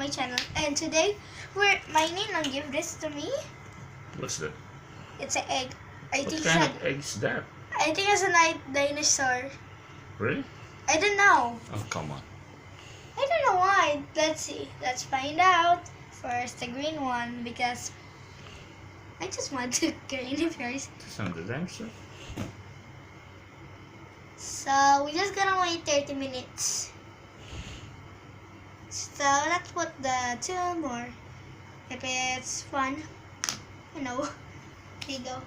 my channel. And today, my ninang gave this to me. What's that? It's an egg. I What think kind it's of egg is that? I think it's a night dinosaur. Really? I don't know. Oh, come on. I don't know why. Let's see. Let's find out. First, the green one, because I just want to green it first. It's on the damn stuff. So we're just gonna wait 30 minutes. So let's put the 2 more. If it's fun, you know. There you go.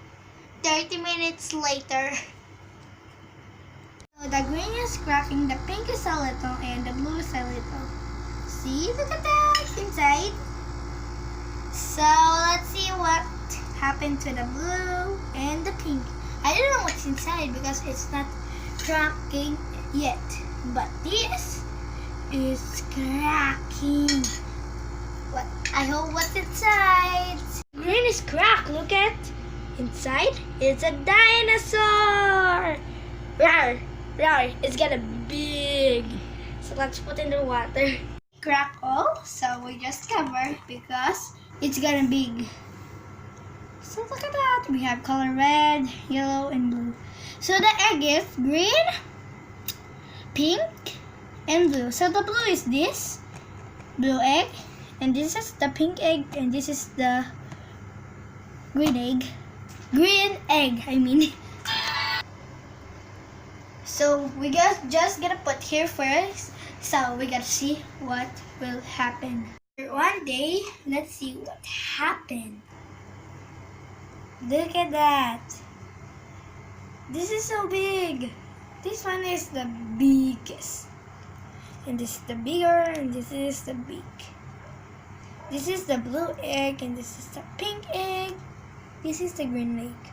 30 minutes later. So the green is cracking, the pink is a little, and the blue is a little. See, look at that inside. So let's see what happened to the blue and the pink. I don't know what's inside because it's not cracking yet. But this is cracking. What? I hope what's inside. Green is cracked. Look at inside. It's a dinosaur. Rawr, rawr. It's got a big. So let's put in the water. Crack all. So we just cover because it's gonna big. So look at that. We have color red, yellow, and blue. So the egg is green, pink, and blue. So the blue is this blue egg, and this is the pink egg, and this is the green egg. Green egg, I mean. So we just gonna put here first. So we gotta see what will happen. One day, let's see what happened. Look at that. This is so big. This one is the biggest. And this is the bigger, and this is the big. This is the blue egg, and this is the pink egg. This is the green egg.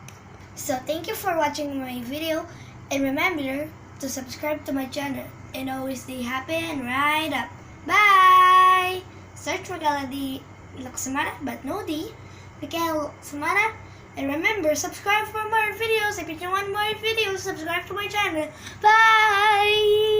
So thank you for watching my video. And remember to subscribe to my channel. And always stay happy and ride up. Bye! Search for Galadi Laksamana, but no D. Mikael Samana. And remember, subscribe for more videos. If you want more videos, subscribe to my channel. Bye!